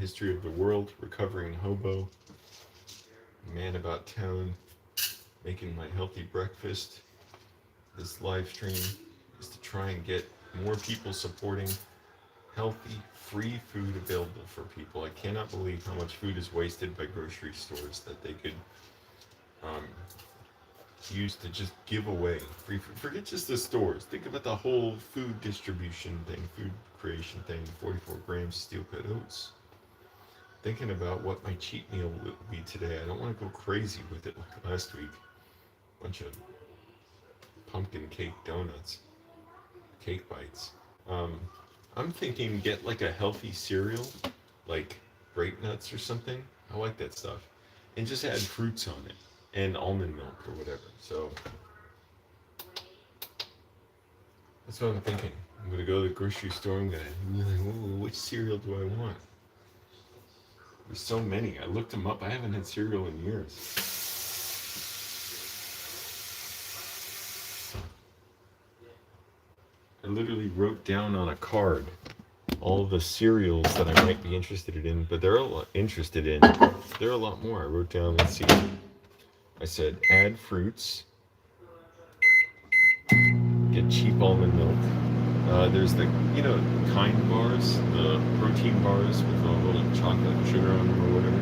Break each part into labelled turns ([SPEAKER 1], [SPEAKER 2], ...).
[SPEAKER 1] history of the world, recovering hobo, man about town, making my healthy breakfast. This live stream is to try and get more people supporting healthy, free food available for people. I cannot believe how much food is wasted by grocery stores that they could um, use to just give away free food. Forget just the stores. Think about the whole food distribution thing, food creation thing. 44 grams steel cut oats. Thinking about what my cheat meal will be today. I don't want to go crazy with it like last week. Bunch of pumpkin cake donuts, cake bites. Um, I'm thinking get like a healthy cereal, like grape nuts or something. I like that stuff, and just add fruits on it and almond milk or whatever. So that's what I'm thinking. I'm gonna go to the grocery store. I'm gonna be like, "Ooh, which cereal do I want?" There's so many. I looked them up. I haven't had cereal in years. I literally wrote down on a card all the cereals that I might be interested in, but there are a lot more. I wrote down, let's see. I said add fruits, get cheap almond milk. There's the, Kind bars, the protein bars with a little chocolate and sugar on them or whatever.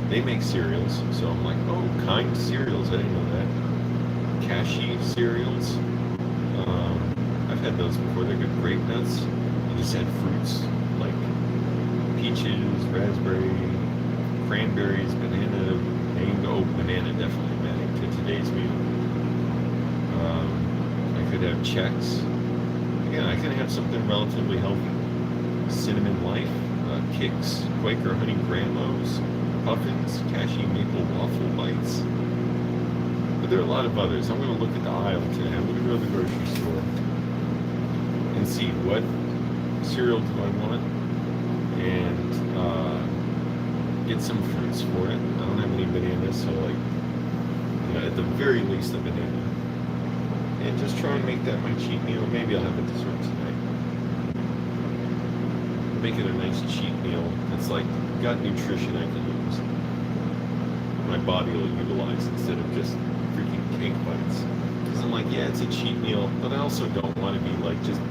[SPEAKER 1] They make cereals, so I'm like, oh, Kind cereals, I didn't know that. Cashew cereals, I've had those before. They're good. Grape nuts, you just add fruits like peaches, raspberry, cranberries, banana, mango. Banana definitely adding to today's meal. I could have Chex. Again, I can have something relatively healthy. Cinnamon Life, Kix, Quaker Honey Grandmas, Puffins, Cashew Maple Waffle Bites. But there are a lot of others. I'm going to look at the aisle today. I'm going to go to the grocery store and see what cereal do I want and get some fruits for it. I don't have any bananas, so at the very least a banana. And just try and make that my cheat meal. Maybe I'll have a dessert tonight. Make it a nice cheat meal that's got nutrition I can use. My body will utilize instead of just freaking cake bites. Because I'm like, yeah, it's a cheat meal, but I also don't want to be just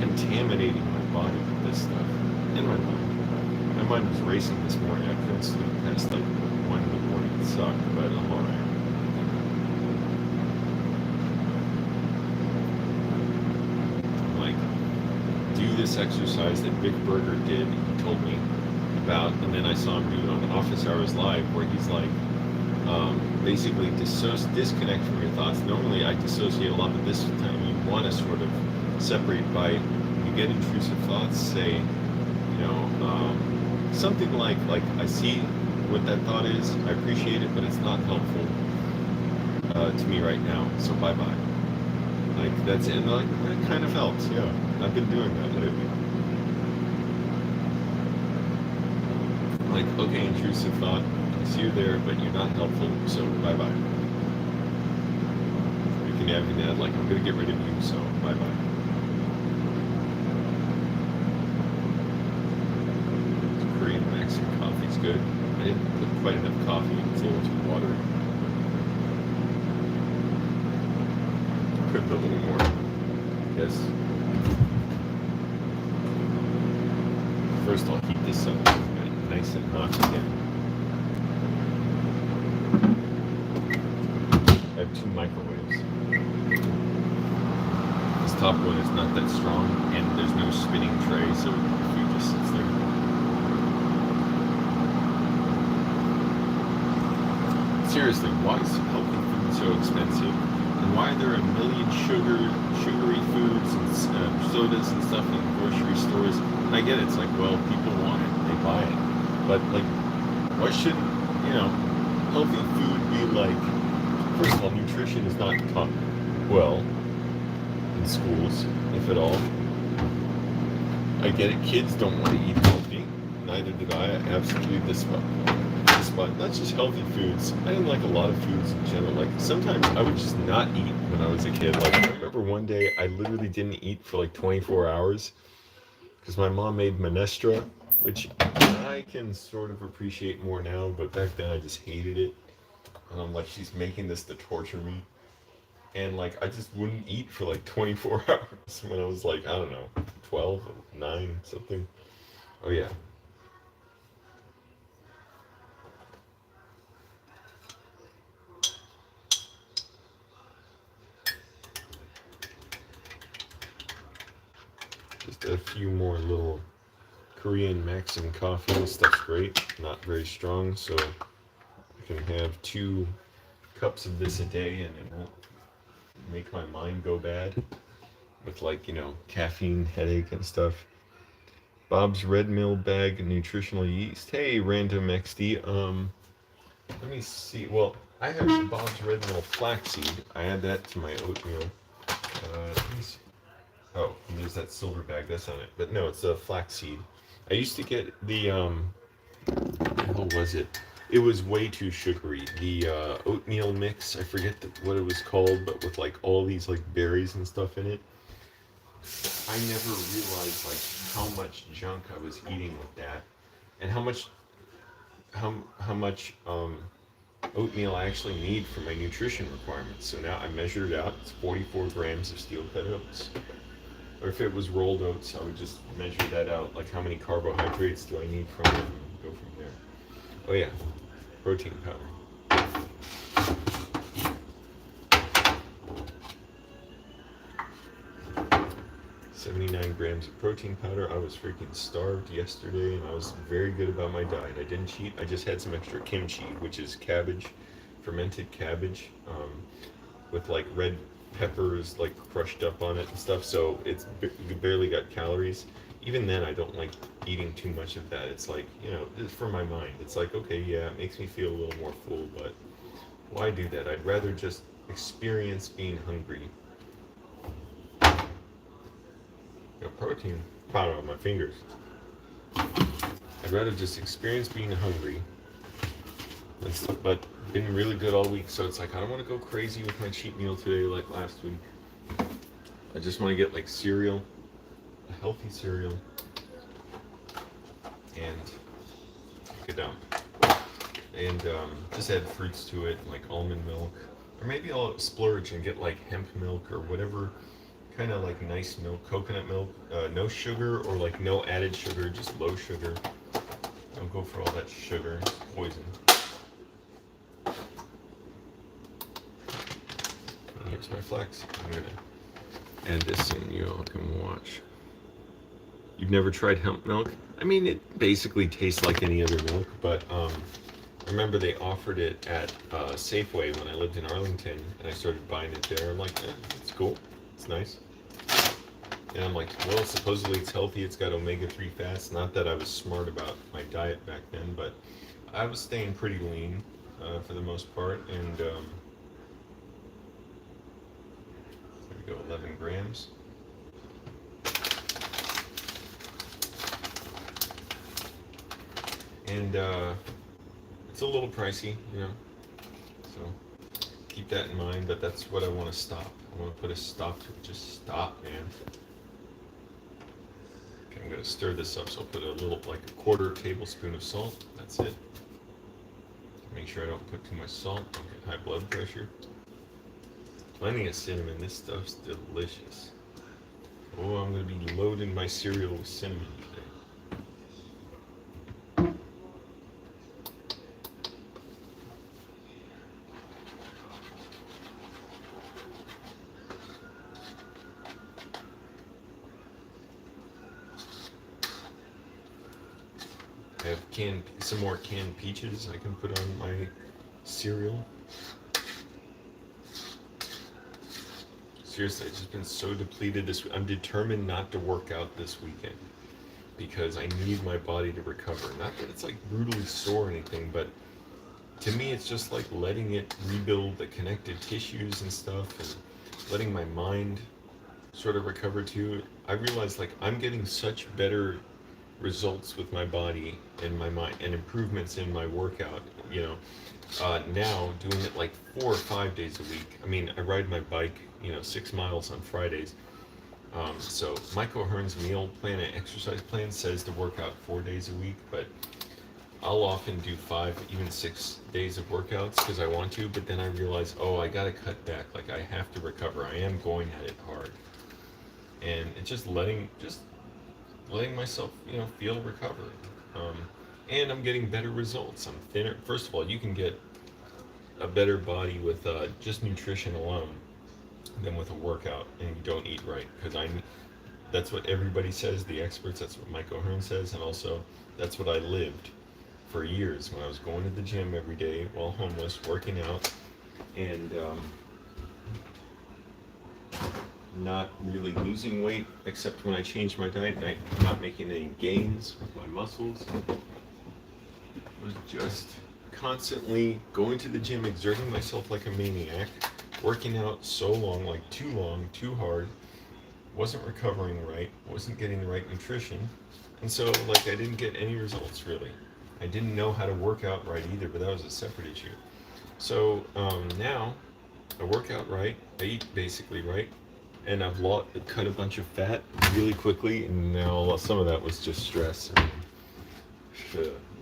[SPEAKER 1] contaminating my body with this stuff. And my mind. My mind was racing this morning. I couldn't sleep past 1 in the morning. It sucked, but I'm alright. Do this exercise that Vic Berger did, he told me about, and then I saw him do it on Office Hours Live, where he's basically disconnect from your thoughts. Normally I dissociate a lot, but this time you want to sort of separate by, you get intrusive thoughts, say, something like I see what that thought is, I appreciate it, but it's not helpful to me right now, so bye-bye. That's it, and that kind of helps, yeah. I've been doing that lately. Okay, intrusive thought, I see you there, but you're not helpful, so bye-bye. You can have that, I'm gonna get rid of you, so bye-bye. Korean Mexican coffee's good. I didn't put quite enough coffee, it's a little too watery. Could put a little more. Yes. First, I'll heat this up nice and hot again. I have 2 microwaves. This top one is not that strong, and there's no spinning tray, so the food just sits there. Seriously, why is healthy food so expensive? And why are there a million sugary foods and sodas and stuff in grocery stores? And I get it, it's people want it, they buy it. But why shouldn't, healthy food be first of all, nutrition is not taught well in schools, if at all. I get it, kids don't want to eat healthy. Neither did I. I absolutely despise not just healthy foods. I didn't like a lot of foods in general. Sometimes I would just not eat when I was a kid. I remember one day I literally didn't eat for 24 hours because my mom made minestra, which I can sort of appreciate more now, but back then I just hated it. And I'm like, she's making this to torture me. And like, I just wouldn't eat for like 24 hours when I was like, I don't know, 12, 9, something. Oh, yeah. Just a few more little Korean Maxim coffee. This stuff's great. Not very strong, so I can have 2 cups of this a day and it won't make my mind go bad with, like, caffeine headache and stuff. Bob's Red Mill bag nutritional yeast. Hey, random XD. Let me see. Well, I have Bob's Red Mill flaxseed. I add that to my oatmeal. Let me see. Oh, and there's that silver bag. That's on it. But no, it's a flaxseed. I used to get the what the hell was it? It was way too sugary. The oatmeal mix. I forget what it was called, but with like all these like berries and stuff in it. I never realized like how much junk I was eating with that, and how much oatmeal I actually need for my nutrition requirements. So now I measured it out. It's 44 grams of steel cut oats. Or if it was rolled oats, I would just measure that out. Like how many carbohydrates do I need from it, and go from there. Oh yeah, protein powder. 79 grams of protein powder. I was freaking starved yesterday, and I was very good about my diet. I didn't cheat. I just had some extra kimchi, which is cabbage, fermented cabbage, with like red peppers like crushed up on it and stuff. So you barely got calories. Even then, I don't like eating too much of that. It's like, it's for my mind. It's like, okay, yeah, it makes me feel a little more full, but why do that? I'd rather just experience being hungry. Protein powder on my fingers. I'd rather just experience being hungry. But been really good all week, so it's like I don't want to go crazy with my cheat meal today like last week. I just want to get like cereal, a healthy cereal, and take it down. And just add fruits to it, like almond milk. Or maybe I'll splurge and get like hemp milk or whatever kind of like nice milk, coconut milk, no sugar or like no added sugar, just low sugar. Don't go for all that sugar, it's poison. And here's my flax. I'm gonna add this in, you all can watch. You've never tried hemp milk? I mean, it basically tastes like any other milk, but I remember they offered it at Safeway when I lived in Arlington, and I started buying it there. I'm like, it's cool, it's nice. And I'm like, well, supposedly it's healthy. It's got omega-3 fats. Not that I was smart about my diet back then, but I was staying pretty lean for the most part. And there we go, 11 grams. And it's a little pricey, so keep that in mind, but that's what I want to stop. I want to put a stop to it. Just stop, man. Okay, I'm going to stir this up, so I'll put a little, like a 1/4 tablespoon of salt. That's it. Make sure I don't put too much salt. Don't get high blood pressure. Plenty of cinnamon. This stuff's delicious. Oh, I'm going to be loading my cereal with cinnamon today. I have some more canned peaches I can put on my cereal. Seriously, I've just been so depleted this week. I'm determined not to work out this weekend because I need my body to recover. Not that it's like brutally sore or anything, but to me it's just like letting it rebuild the connective tissues and stuff, and letting my mind sort of recover too. I realize like I'm getting such better results with my body and my mind, and improvements in my workout, now doing it like 4 or 5 days a week. I mean, I ride my bike 6 miles on Fridays, So Michael Hearn's meal plan and exercise plan says to work out 4 days a week, but I'll often do 5, even 6 days of workouts because I want to, but then I realize, oh, I gotta cut back. Like I have to recover. I am going at it hard, and it's just letting myself, feel recovered. Um, and I'm getting better results. I'm thinner. First of all, you can get a better body with just nutrition alone than with a workout, and you don't eat right. Because that's what everybody says, the experts. That's what Mike O'Hearn says, and also that's what I lived for years when I was going to the gym every day while homeless, working out, and not really losing weight except when I changed my diet. And I'm not making any gains with my muscles. Was just constantly going to the gym, exerting myself like a maniac, working out so long, too hard, wasn't recovering right, wasn't getting the right nutrition, and so I didn't get any results really. I didn't know how to work out right either, but that was a separate issue. So now I work out right, I eat basically right, and cut a bunch of fat really quickly, and now some of that was just stress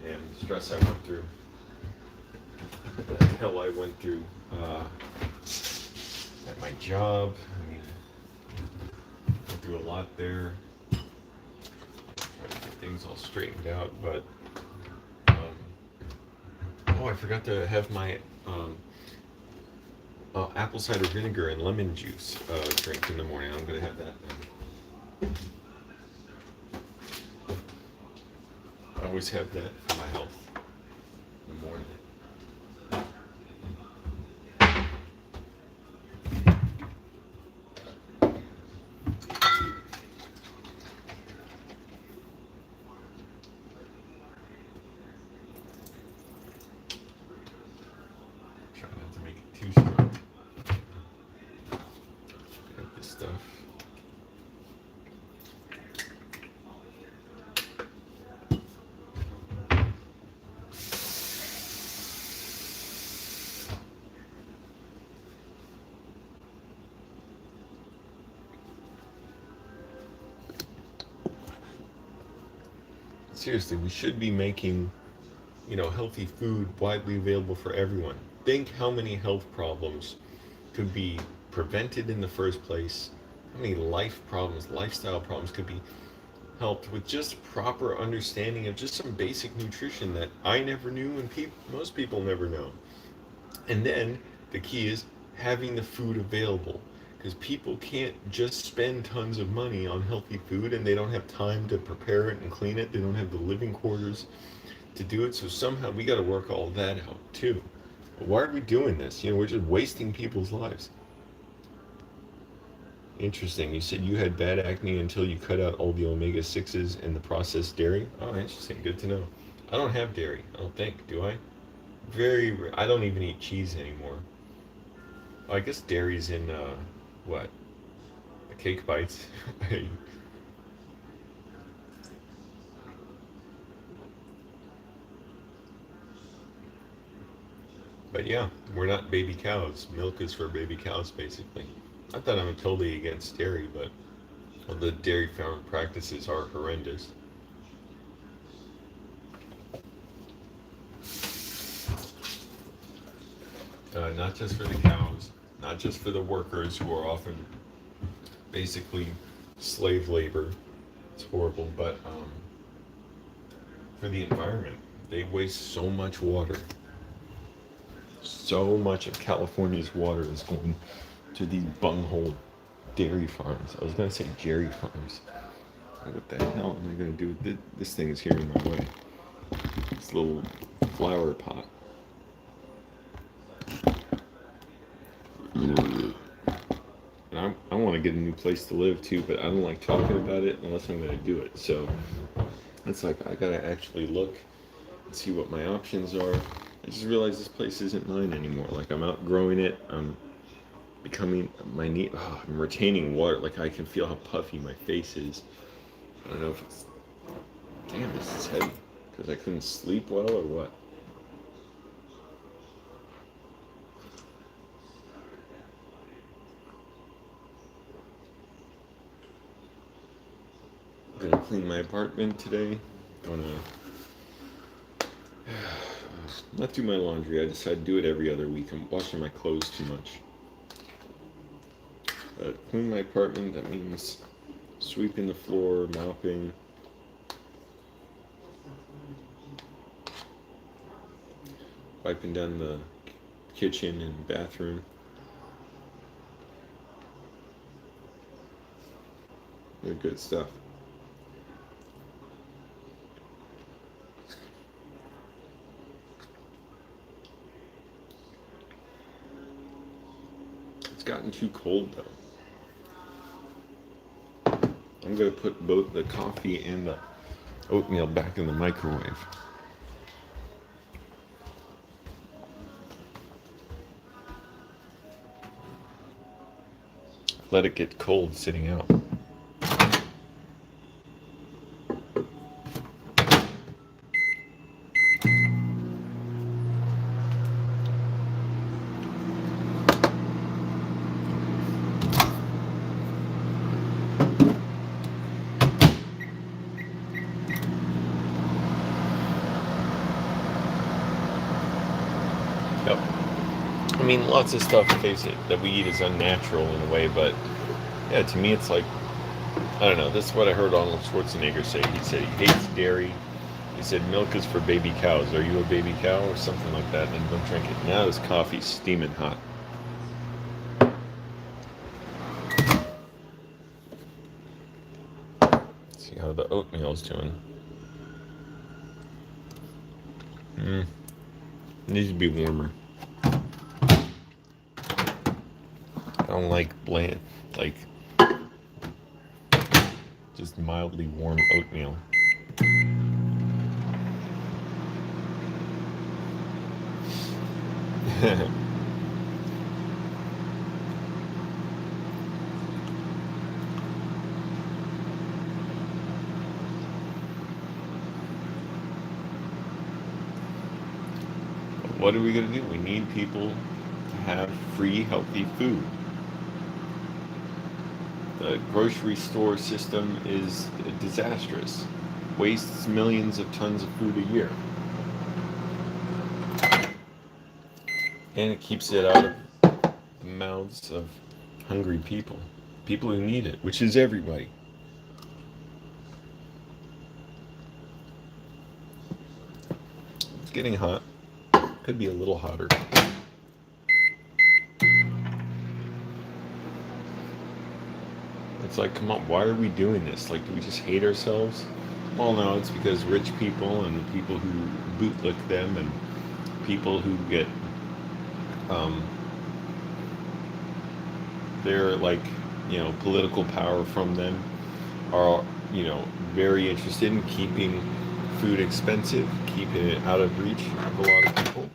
[SPEAKER 1] and stress I went through. The hell I went through at my job. I mean, went through a lot there. Trying to get things all straightened out, but oh, I forgot to have my apple cider vinegar and lemon juice drink in the morning. I'm gonna have that now. I always have that for my health in the morning. Try not to make it too strong. Got this stuff. Seriously, we should be making, healthy food widely available for everyone. Think how many health problems could be prevented in the first place. How many life problems, lifestyle problems could be helped with just proper understanding of just some basic nutrition that I never knew and most people never know. And then the key is having the food available because people can't just spend tons of money on healthy food and they don't have time to prepare it and clean it. They don't have the living quarters to do it. So somehow we got to work all that out too. But why are we doing this? We're just wasting people's lives. Interesting. You said you had bad acne until you cut out all the omega-6s and the processed dairy. Oh, interesting. Good to know. I don't have dairy. I don't think. Do I? Very rare. I don't even eat cheese anymore. Oh, I guess dairy's in what? The cake bites. But yeah, we're not baby cows. Milk is for baby cows, basically. Not that I'm totally against dairy, but well, the dairy farm practices are horrendous. Not just for the cows, not just for the workers who are often basically slave labor. It's horrible, but for the environment, they waste so much water. So much of California's water is going to these bunghole dairy farms. I was gonna say Jerry farms. What the hell am I gonna do with this thing is here in my way. This little flower pot. And I want to get a new place to live too, but I don't like talking about it unless I'm gonna do it. So it's like I gotta actually look and see what my options are. I just realized this place isn't mine anymore. Like I'm outgrowing it. I'm becoming my knee. Oh, I'm retaining water. Like I can feel how puffy my face is. I don't know if it's. Damn, this is heavy. Because I couldn't sleep well or what? clean my apartment today. Gonna not do my laundry. I decide to do it every other week. I'm washing my clothes too much. Clean my apartment, that means sweeping the floor, mopping, wiping down the kitchen and bathroom. They're good stuff. It's gotten too cold though. I'm gonna put both the coffee and the oatmeal back in the microwave. Let it get cold sitting out. Yep. I mean, lots of stuff, face it, that we eat is unnatural in a way, but yeah, to me it's like, I don't know, this is what I heard Arnold Schwarzenegger say. He said he hates dairy. He said milk is for baby cows. Are you a baby cow or something like that? And don't drink it. Now this coffee's steaming hot. See how the oatmeal's doing. Needs to be warmer. I don't like bland, like just mildly warm oatmeal. What are we going to do? We need people to have free, healthy food. The grocery store system is disastrous. Wastes millions of tons of food a year. And it keeps it out of the mouths of hungry people. People who need it, which is everybody. It's getting hot. Could be a little hotter. It's like, come on, why are we doing this? Like, do we just hate ourselves? Well, no, it's because rich people and the people who bootlick them and people who get, their, like, political power from them are, very interested in keeping food expensive, keeping it out of reach of a lot of people.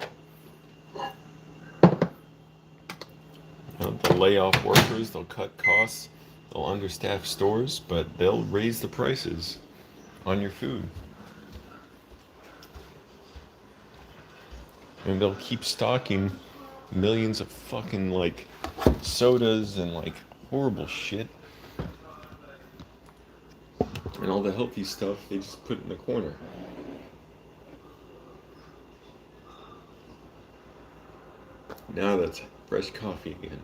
[SPEAKER 1] They'll lay off workers, they'll cut costs, they'll understaff stores, but they'll raise the prices on your food. And they'll keep stocking millions of fucking, like, sodas and, like, horrible shit. And all the healthy stuff, they just put in the corner. Now that's fresh coffee again.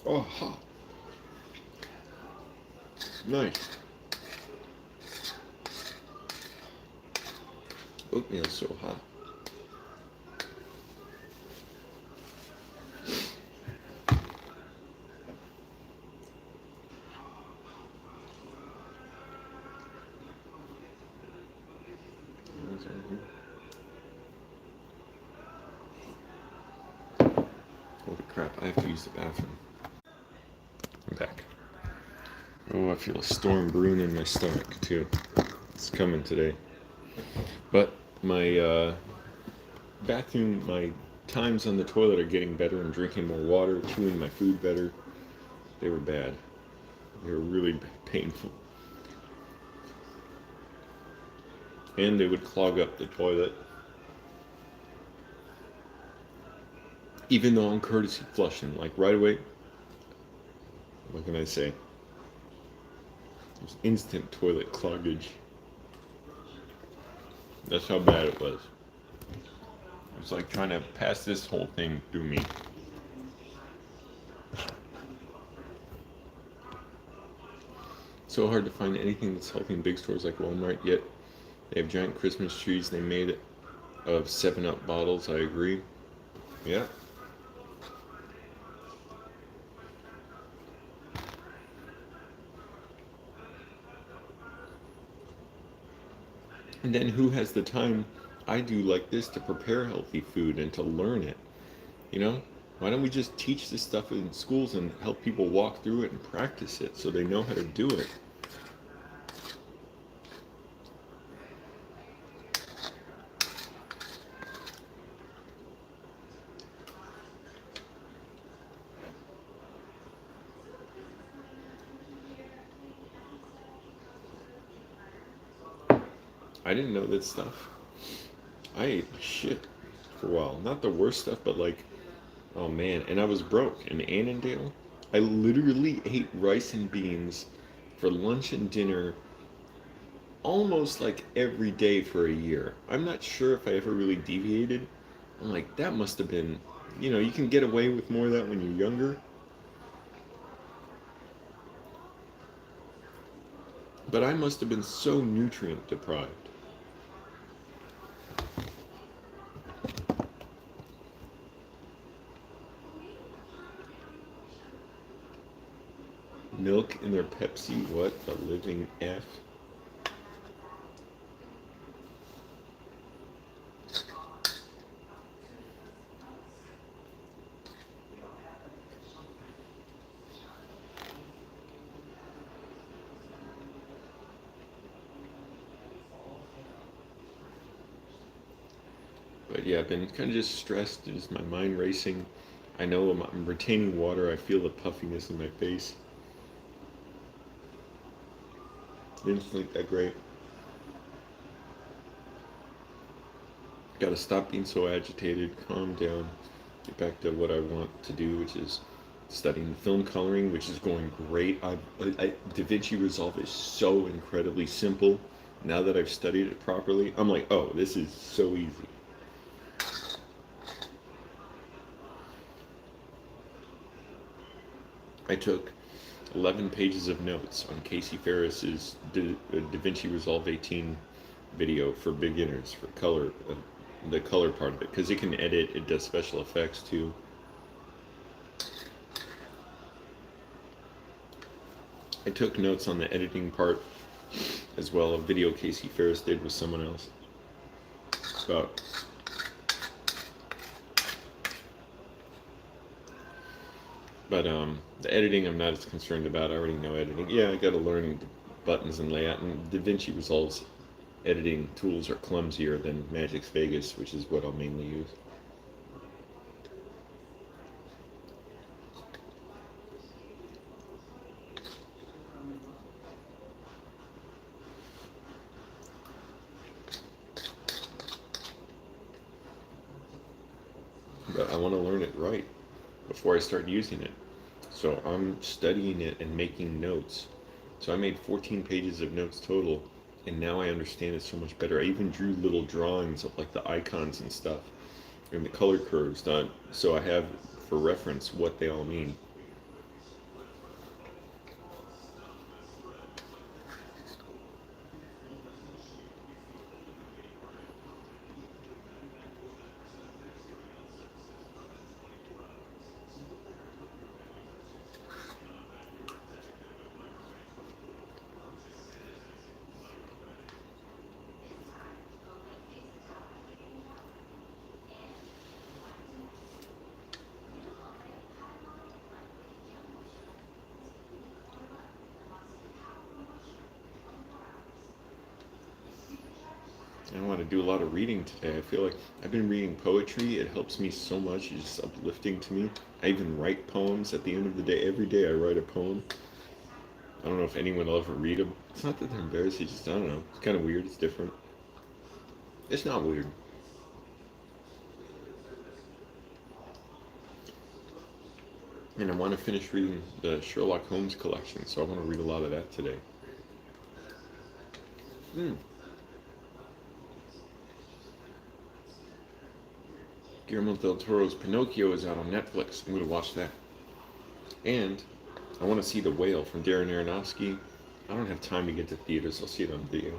[SPEAKER 1] Oh, hot. Nice. Oatmeal's so hot. Holy crap, I have to use the bathroom. I'm back. Oh, I feel a storm brewing in my stomach, too. It's coming today. But my bathroom, my times on the toilet are getting better. I'm drinking more water, chewing my food better. They were bad. They were really painful. And they would clog up the toilet. even though I'm courtesy flushing, like right away. What can I say? There's instant toilet cloggage. That's how bad it was. It was like trying to pass this whole thing through me. So hard to find anything that's healthy in big stores like Walmart, yet they have giant Christmas trees they made of 7-Up bottles. I agree. Yeah. And then who has the time I do like this to prepare healthy food and to learn it? You know? Why don't we just teach this stuff in schools and help people walk through it and practice it so they know how to do it? I didn't know that stuff. I ate shit for a while. Not the worst stuff, but like, oh man. And I was broke in Annandale. I literally ate rice and beans for lunch and dinner almost like every day for a year. I'm not sure if I ever really deviated. I'm like, that must have been, you can get away with more of that when you're younger. But I must have been so nutrient deprived. Milk in their Pepsi? What a living F. But yeah, I've been kind of just stressed, just my mind racing. I know I'm retaining water. I feel the puffiness in my face. Didn't sleep that great. Got to stop being so agitated, calm down, get back to what I want to do, which is studying film coloring, which is going great. DaVinci Resolve is so incredibly simple. Now that I've studied it properly, I'm like, oh, this is so easy. I took 11 pages of notes on Casey Ferris's DaVinci Resolve 18 video for beginners for color, the color part of it, because it can edit, it does special effects too. I took notes on the editing part as well, a video Casey Ferris did with someone else about the editing I'm not as concerned about. I already know editing. Yeah, I got to learn buttons and layout, and DaVinci Resolve's editing tools are clumsier than Magix Vegas, which is what I'll mainly use. But I want to learn it right before I start using it. So I'm studying it and making notes. So I made 14 pages of notes total, and now I understand it so much better. I even drew little drawings of like the icons and stuff and the color curves done, so I have for reference what they all mean. I want to do a lot of reading today. I feel like I've been reading poetry. It helps me so much. It's just uplifting to me. I even write poems at the end of the day. Every day I write a poem. I don't know if anyone will ever read them. It's not that they're embarrassing. It's just, I don't know. It's kind of weird. It's different. It's not weird. And I want to finish reading the Sherlock Holmes collection, so I want to read a lot of that today. Mm. Guillermo del Toro's Pinocchio is out on Netflix. I'm going to watch that. And I want to see The Whale from Darren Aronofsky. I don't have time to get to theaters. I'll see it on video.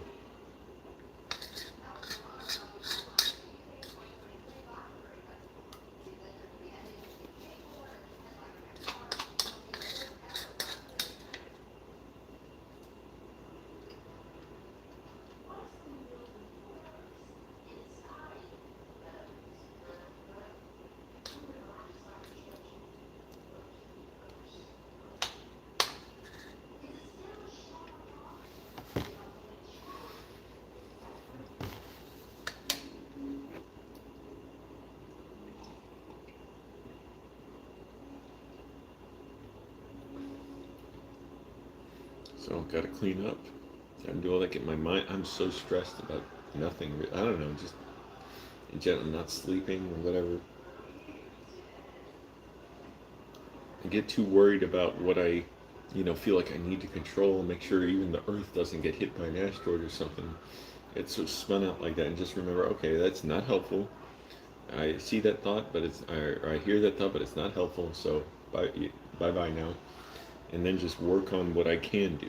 [SPEAKER 1] So gotta clean up. Gotta do all that. Get my mind. I'm so stressed about nothing. I don't know. Just in general, not sleeping or whatever. I get too worried about what I, feel like I need to control. Make sure even the Earth doesn't get hit by an asteroid or something. It's so spun out like that. And just remember, okay, that's not helpful. I see that thought, but I hear that thought, but it's not helpful. So bye now. And then just work on what I can do.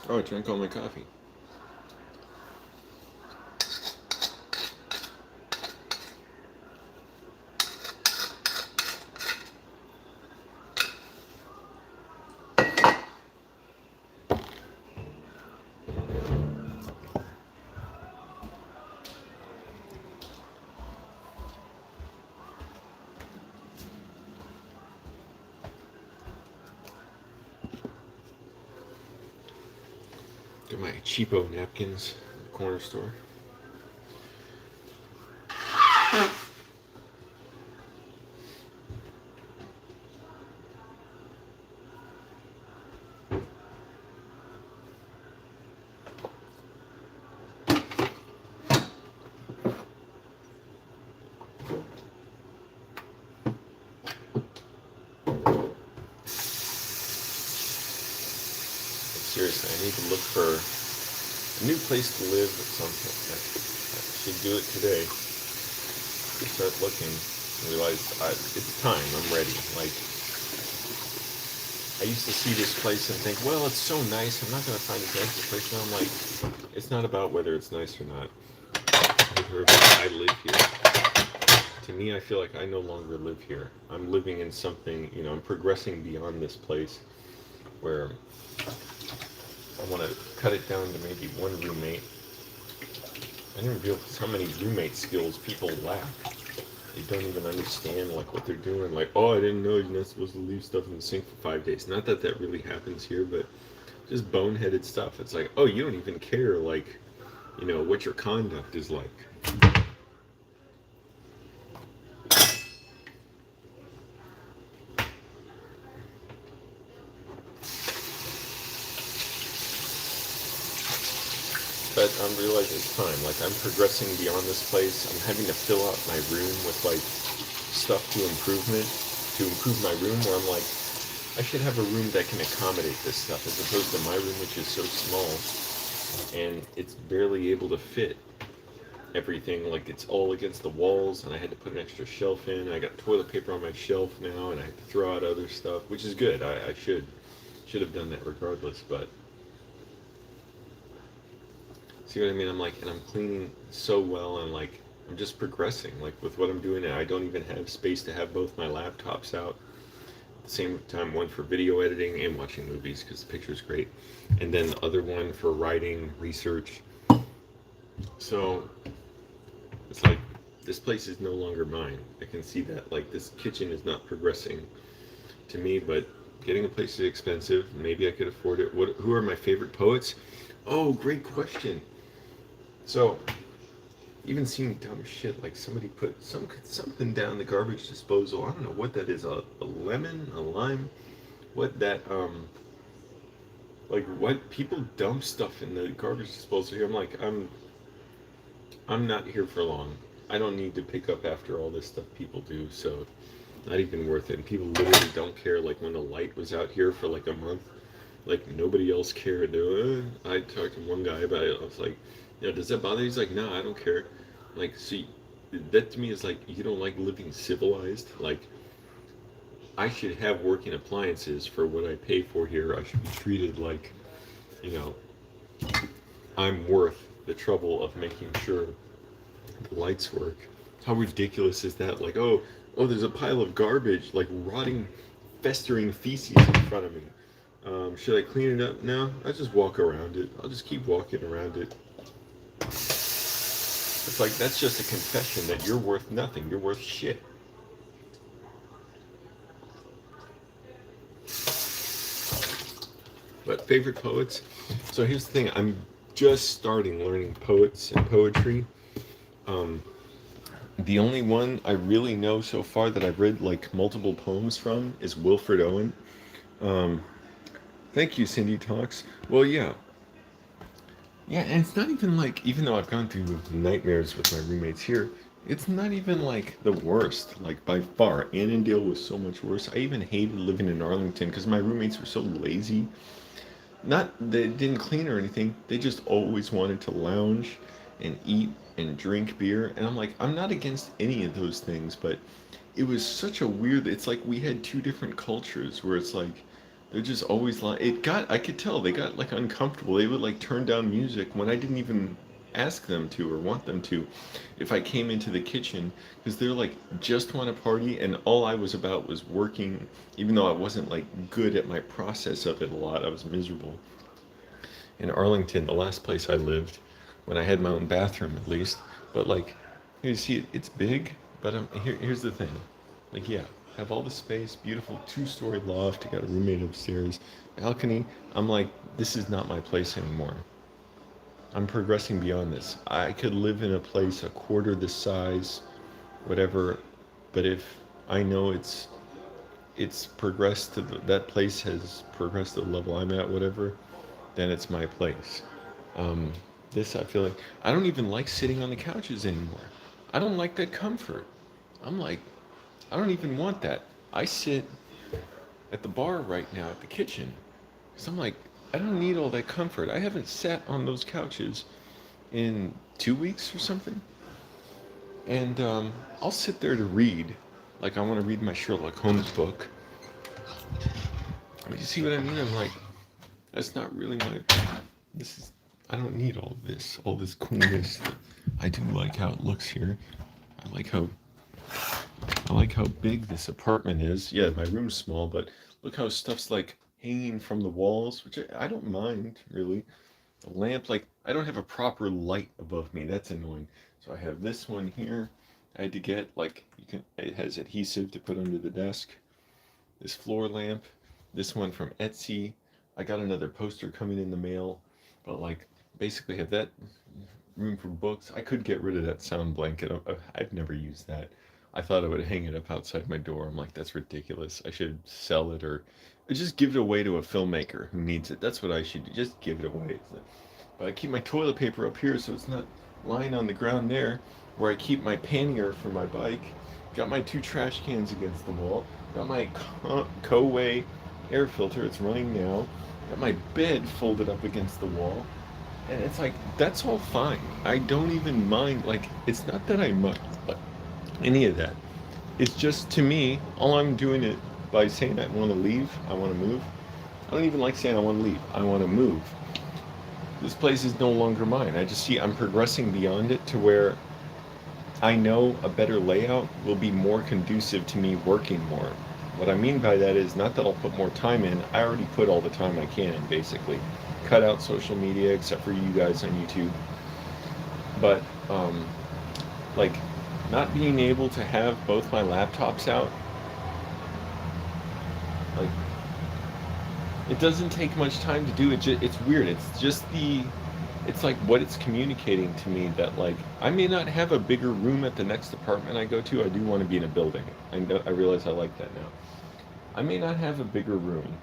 [SPEAKER 1] Oh, I drank all my coffee. Get my cheapo napkins at the corner store. Seriously, I need to look for a new place to live at some point. I should do it today. Start looking and realize it's time. I'm ready. Like, I used to see this place and think, well, it's so nice. I'm not going to find a nicer place. Now I'm like, it's not about whether it's nice or not. I live here. To me, I feel like I no longer live here. I'm living in something, I'm progressing beyond this place where I want to cut it down to maybe one roommate. I didn't realize how many roommate skills people lack. They don't even understand like what they're doing. Like, oh, I didn't know you're not supposed to leave stuff in the sink for 5 days. Not that that really happens here, but just boneheaded stuff. It's like, oh, you don't even care, like, what your conduct is like. But I'm realizing it's time. Like, I'm progressing beyond this place. I'm having to fill out my room with like stuff to improve my room. Where I'm like, I should have a room that can accommodate this stuff, as opposed to my room, which is so small and it's barely able to fit everything. Like, it's all against the walls, and I had to put an extra shelf in. I got toilet paper on my shelf now, and I have to throw out other stuff, which is good. I should have done that regardless, but. See what I mean? I'm like, and I'm cleaning so well, and like, I'm just progressing. Like with what I'm doing now, I don't even have space to have both my laptops out at the same time. One for video editing and watching movies because the picture's great, and then the other one for writing, research. So it's like this place is no longer mine. I can see that. Like this kitchen is not progressing to me, but getting a place is expensive. Maybe I could afford it. What? Who are my favorite poets? Oh, great question. So even seeing dumb shit like somebody put something down the garbage disposal. I don't know what that is. A lemon, a lime. What that like what people dump stuff in the garbage disposal here. I'm like I'm not here for long. I don't need to pick up after all this stuff people do. So not even worth it. And people literally don't care. Like when the light was out here for like a month, like nobody else cared. I talked to one guy about it. I was like, "Yeah, does that bother you?" He's like, "No, I don't care." Like, see, that to me is like you don't like living civilized. Like, I should have working appliances for what I pay for here. I should be treated like, you know, I'm worth the trouble of making sure the lights work. How ridiculous is that? Like, oh, there's a pile of garbage, like rotting, festering feces in front of me. Should I clean it up? No, I just walk around it. I'll just keep walking around it. It's like that's just a confession that you're worth nothing. You're worth shit. But favorite poets? So here's the thing. I'm just starting learning poets and poetry. Um, the only one I really know so far that I've read like multiple poems from is Wilfred Owen. Um, Thank you, Cindy Talks. Well, yeah, yeah, and it's not even like, even though I've gone through nightmares with my roommates here, it's not even like the worst, like by far. Annandale was so much worse. I even hated living in Arlington because my roommates were so lazy. Not they didn't clean or anything, they just always wanted to lounge and eat and drink beer. And I'm like, I'm not against any of those things, but it was such a weird, it's like we had two different cultures where it's like, they're just always like, I could tell they got like uncomfortable. They would like turn down music when I didn't even ask them to or want them to. If I came into the kitchen, because they're like, just want to party, and all I was about was working, even though I wasn't like good at my process of it a lot, I was miserable. In Arlington, the last place I lived, when I had my own bathroom at least, but like, you see, it's big, but here's the thing. Like, yeah, have all the space, beautiful two-story loft. I got a roommate upstairs, balcony. I'm like, this is not my place anymore. I'm progressing beyond this. I could live in a place a quarter the size, whatever, but if I know it's progressed to that place has progressed to the level I'm at, whatever, then it's my place. Um, this I feel like I don't even like sitting on the couches anymore. I don't like that comfort. I'm like, I don't even want that. I sit at the bar right now at the kitchen because I'm like, I don't need all that comfort. I haven't sat on those couches in 2 weeks or something. And I'll sit there to read. Like, I want to read my Sherlock Holmes book. But you see what I mean? I'm like, that's not really my. This is. I don't need all this coolness. I do like how it looks here. I like how big this apartment is. Yeah, my room's small, but look how stuff's like hanging from the walls, which I don't mind really. The lamp, like I don't have a proper light above me. That's annoying. So I have this one here. I had to get like it has adhesive to put under the desk. This floor lamp, this one from Etsy. I got another poster coming in the mail, but like basically have that room for books. I could get rid of that sound blanket. I've never used that. I thought I would hang it up outside my door. I'm like, that's ridiculous. I should sell it or just give it away to a filmmaker who needs it. That's what I should do. Just give it away. But I keep my toilet paper up here so it's not lying on the ground there where I keep my pannier for my bike. Got my two trash cans against the wall. Got my Co-Way air filter. It's running now. Got my bed folded up against the wall. And it's like, that's all fine. I don't even mind. Like, it's not that I mind like, any of that. It's just, to me, all I'm doing it by saying I want to leave, I want to move. I don't even like saying I want to leave. I want to move. This place is no longer mine. I just see I'm progressing beyond it to where I know a better layout will be more conducive to me working more. What I mean by that is not that I'll put more time in, I already put all the time I can, basically. Cut out social media except for you guys on YouTube. But, like, not being able to have both my laptops out, like, it doesn't take much time to do it. It's weird. It's just it's like what it's communicating to me that like I may not have a bigger room at the next apartment I go to. I do want to be in a building. I realize I like that now. I may not have a bigger room,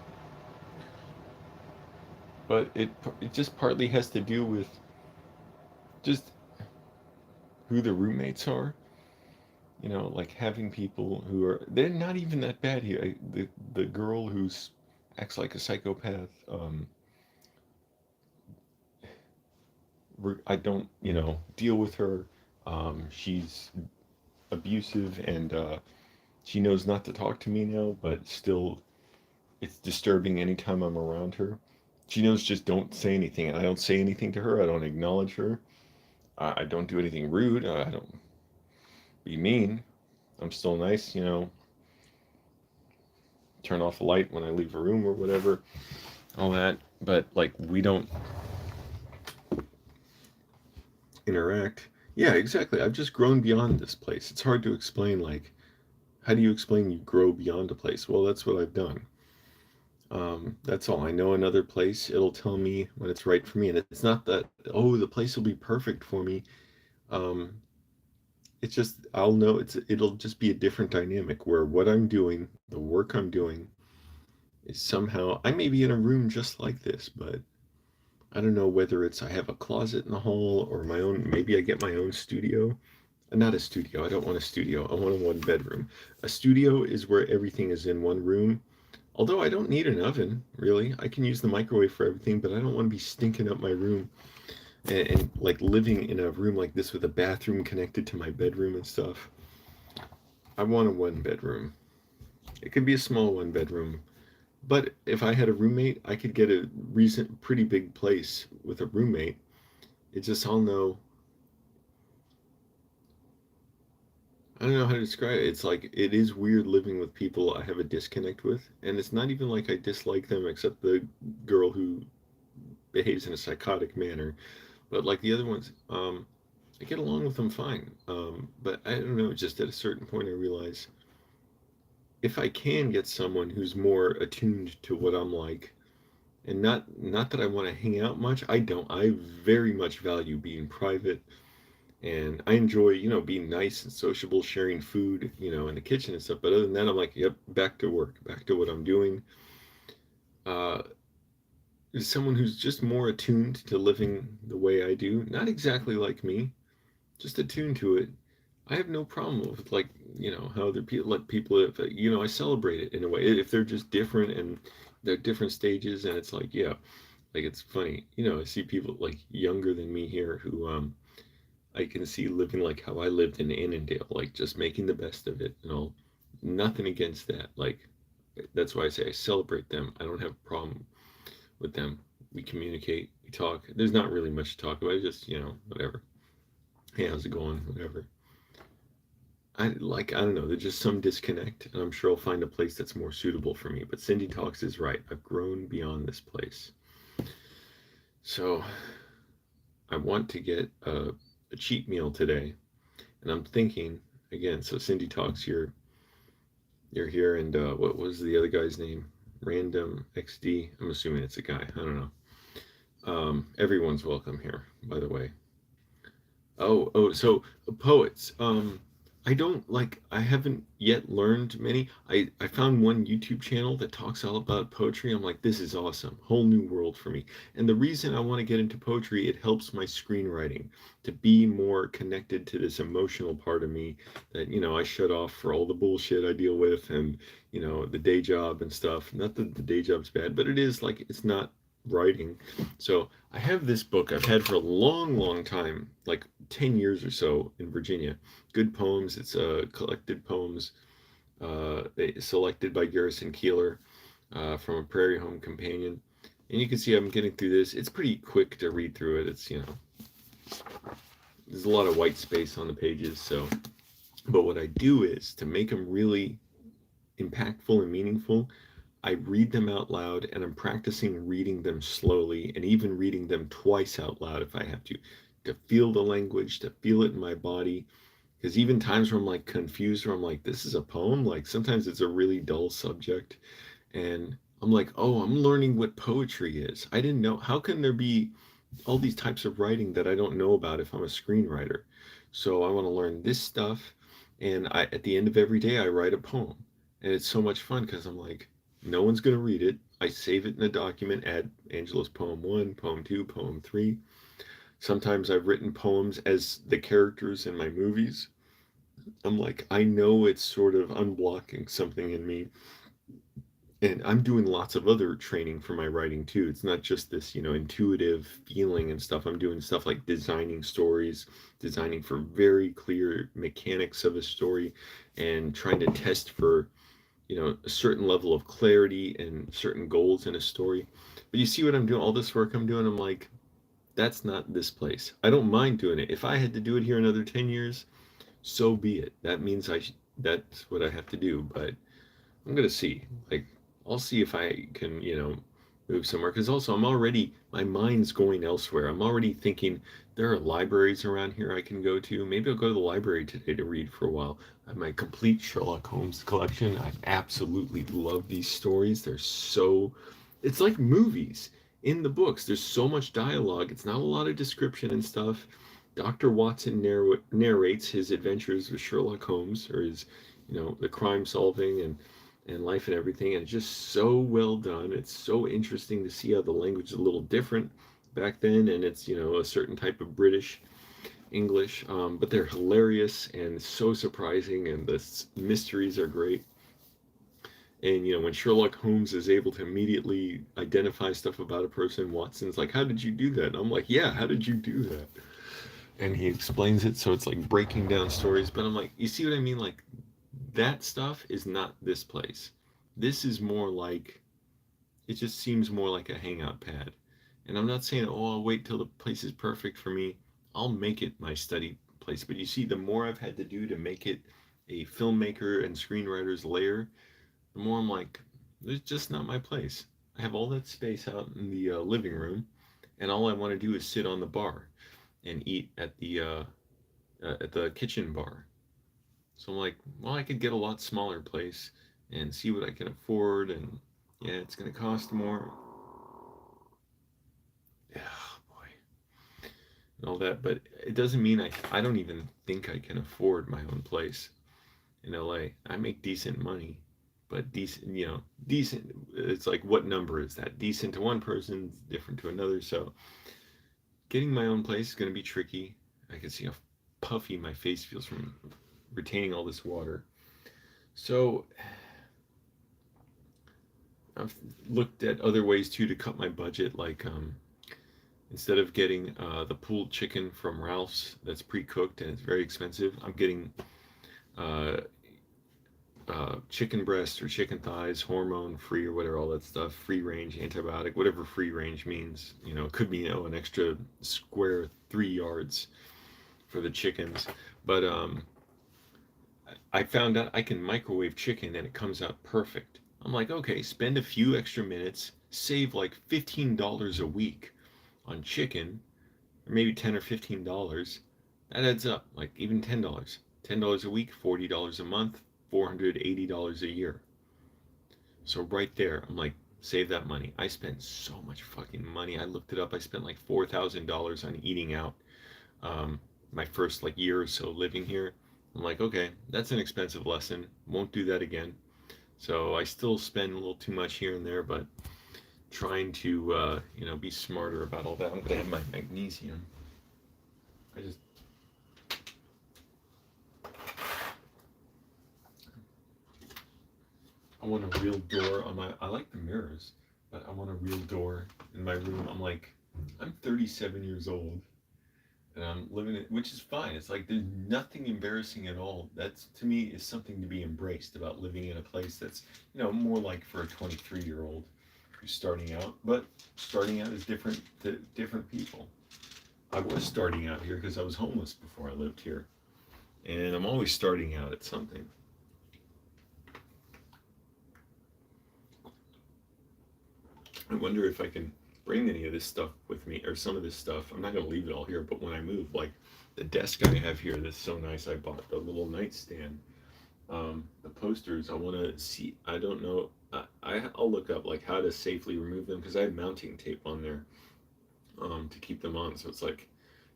[SPEAKER 1] but it just partly has to do with just who the roommates are. You know, like having people who are they're not even that bad here. The girl who's acts like a psychopath. I don't, deal with her. She's abusive and she knows not to talk to me now, but still, it's disturbing anytime I'm around her. She knows just don't say anything, and I don't say anything to her. I don't acknowledge her. I don't do anything rude. I don't be mean. I'm still nice, turn off the light when I leave a room or whatever, all that. But, like, we don't interact. Yeah, exactly. I've just grown beyond this place. It's hard to explain, like, how do you explain you grow beyond a place? Well, that's what I've done. That's all. I know another place. It'll tell me when it's right for me. And it's not that, oh, the place will be perfect for me. Um, it's just, I'll know it'll just be a different dynamic where what I'm doing, the work I'm doing, is somehow, I may be in a room just like this, but I don't know whether it's I have a closet in the hall or my own, maybe I get my own studio. Not a studio. I don't want a studio. I want a one bedroom. A studio is where everything is in one room. Although I don't need an oven, really. I can use the microwave for everything, but I don't want to be stinking up my room and like living in a room like this with a bathroom connected to my bedroom and stuff. I want a one bedroom. It could be a small one bedroom, but if I had a roommate, I could get a pretty big place with a roommate. It just I'll know. I don't know how to describe it. It's like it is weird living with people I have a disconnect with, and it's not even like I dislike them, except the girl who behaves in a psychotic manner. But like the other ones, I get along with them fine. But I don't know, just at a certain point, I realize if I can get someone who's more attuned to what I'm like, and not that I want to hang out much, I don't. I very much value being private, and I enjoy, being nice and sociable, sharing food, in the kitchen and stuff. But other than that, I'm like, yep, back to work, back to what I'm doing. Uh, is someone who's just more attuned to living the way I do, not exactly like me, just attuned to it. I have no problem with like how other people let people if I celebrate it in a way if they're just different and they're different stages and it's like yeah like it's funny I see people like younger than me here who I can see living like how I lived in Annandale like just making the best of it and all nothing against that like that's why I say I celebrate them. I don't have a problem with them. We communicate, we talk. There's not really much to talk about, just whatever. Hey, how's it going, whatever. I don't know, there's just some disconnect, and I'm sure I'll find a place that's more suitable for me. But Cindy Talks is right. I've grown beyond this place. So I want to get a cheap meal today, and I'm thinking again. So Cindy Talks, you're here, and what was the other guy's name? Random XD. I'm assuming it's a guy. I don't know. Everyone's welcome here, by the way. Oh, so poets. I don't like, I haven't yet learned many. I found one YouTube channel that talks all about poetry. I'm like, this is awesome. Whole new world for me. And the reason I want to get into poetry, it helps my screenwriting to be more connected to this emotional part of me that, I shut off for all the bullshit I deal with and, the day job and stuff. Not that the day job's bad, but it is like, it's not writing. So I have this book I've had for a long, long time, like 10 years or so in Virginia. Good Poems. It's collected poems selected by Garrison Keillor from a Prairie Home Companion. And you can see I'm getting through this. It's pretty quick to read through it. It's, there's a lot of white space on the pages. So, but what I do is to make them really impactful and meaningful, I read them out loud, and I'm practicing reading them slowly and even reading them twice out loud if I have to feel the language, to feel it in my body. Because even times where I'm like confused, where I'm like, this is a poem, like sometimes it's a really dull subject, and I'm like, oh, I'm learning what poetry is. I didn't know. How can there be all these types of writing that I don't know about if I'm a screenwriter? So I want to learn this stuff, and at the end of every day I write a poem, and it's so much fun because I'm like, no one's gonna read it. I save it in a document, add Angelo's poem 1, poem 2, poem 3. Sometimes I've written poems as the characters in my movies. I'm like, I know it's sort of unblocking something in me, and I'm doing lots of other training for my writing too. It's not just this, intuitive feeling and stuff. I'm doing stuff like designing stories, designing for very clear mechanics of a story, and trying to test for, a certain level of clarity and certain goals in a story. But you see what I'm doing? All this work I'm doing, I'm like, that's not this place. I don't mind doing it. If I had to do it here another 10 years, so be it. That means that's what I have to do. But I'm gonna see. Like, I'll see if I can, move somewhere. Because also, my mind's going elsewhere. I'm already thinking there are libraries around here I can go to. Maybe I'll go to the library today to read for a while. I have my complete Sherlock Holmes collection. I absolutely love these stories. It's like movies in the books. There's so much dialogue. It's not a lot of description and stuff. Dr. Watson narrates his adventures with Sherlock Holmes, or his, the crime solving and life and everything, and it's just so well done. It's so interesting to see how the language is a little different back then, and it's a certain type of British English, but they're hilarious and so surprising, and the mysteries are great. And when Sherlock Holmes is able to immediately identify stuff about a person, Watson's like, "How did you do that?" And I'm like, "Yeah, how did you do that?" And he explains it, so it's like breaking down stories. But I'm like, you see what I mean? Like, that stuff is not this place. This is more like, it just seems more like a hangout pad. And I'm not saying, oh, I'll wait till the place is perfect for me. I'll make it my study place. But you see, the more I've had to do to make it a filmmaker and screenwriter's lair, the more I'm like, it's just not my place. I have all that space out in the living room, and all I want to do is sit on the bar and eat at the kitchen bar. So I'm like, well, I could get a lot smaller place and see what I can afford, and yeah, it's gonna cost more. Yeah, boy, and all that, but it doesn't mean I don't even think I can afford my own place in LA. I make decent money, but decent. It's like, what number is that? Decent to one person, different to another. So getting my own place is gonna be tricky. I can see how puffy my face feels from retaining all this water. So I've looked at other ways too to cut my budget, like instead of getting the pulled chicken from Ralph's that's pre-cooked and it's very expensive, I'm getting uh, chicken breast or chicken thighs, hormone free or whatever, all that stuff, free range, antibiotic, whatever free range means. It could be an extra square 3 yards for the chickens, but I found out I can microwave chicken and it comes out perfect. I'm like, okay, spend a few extra minutes, save like $15 a week on chicken, or maybe 10 or $15. That adds up, like even $10. $10 a week, $40 a month, $480 a year. So right there, I'm like, save that money. I spent so much fucking money. I looked it up. I spent like $4,000 on eating out. Um, my first like year or so living here. I'm like, okay, that's an expensive lesson. Won't do that again. So I still spend a little too much here and there, but trying to be smarter about all that. I'm gonna have my magnesium. I just I want a real door on my. I like the mirrors, but I want a real door in my room. I'm 37 years old, and I'm living it, which is fine. It's like there's nothing embarrassing at all. That's, to me, is something to be embraced about living in a place that's, more like for a 23-year-old who's starting out. But starting out is different to different people. I was starting out here because I was homeless before I lived here. And I'm always starting out at something. I wonder if I can bring any of this stuff with me, or some of this stuff. I'm not going to leave it all here, but when I move, like the desk I have here that's so nice, I bought the little nightstand. The posters, I want to see, I don't know, I'll look up like how to safely remove them because I have mounting tape on there to keep them on. So it's like,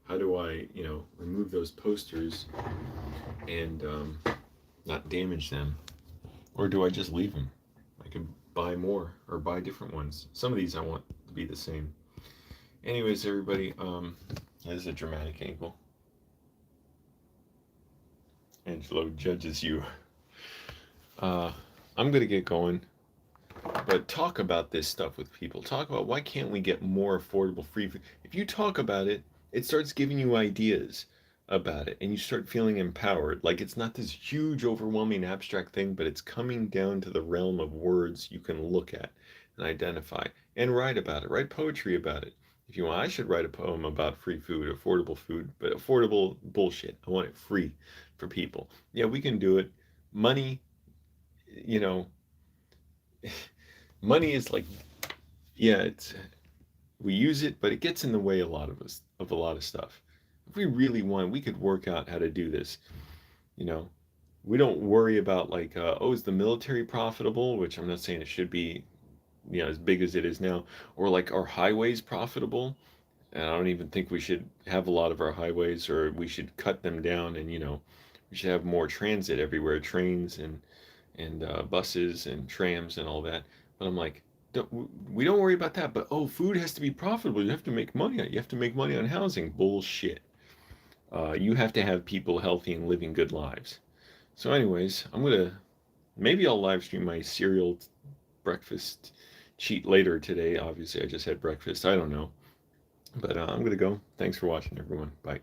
[SPEAKER 1] how do I, remove those posters and not damage them? Or do I just leave them? I can buy more or buy different ones. Some of these I want to be the same. Anyways, everybody, that is a dramatic angle. Angelo judges you. I'm gonna get going, but talk about this stuff with people. Talk about why can't we get more affordable free food? If you talk about it, it starts giving you ideas about it, and you start feeling empowered. Like it's not this huge, overwhelming, abstract thing, but it's coming down to the realm of words you can look at and identify and write about it. Write poetry about it. If you want, I should write a poem about free food, but affordable bullshit. I want it free for people. Yeah, we can do it. Money, you know, money is like, yeah, it's we use it, but it gets in the way of a lot of stuff. If we really want, we could work out how to do this. You know, we don't worry about like, oh, is the military profitable? Which I'm not saying it should be, as big as it is now, or like our highways profitable. And I don't even think we should have a lot of our highways, or we should cut them down, and we should have more transit everywhere, trains and buses and trams and all that. But I'm like, we don't worry about that. But oh, food has to be profitable. You have to make money on it. You have to make money on housing. Bullshit. You have to have people healthy and living good lives. So, anyways, maybe I'll live stream my cereal breakfast cheat later today. Obviously, I just had breakfast. I don't know. But I'm gonna go. Thanks for watching, everyone. Bye.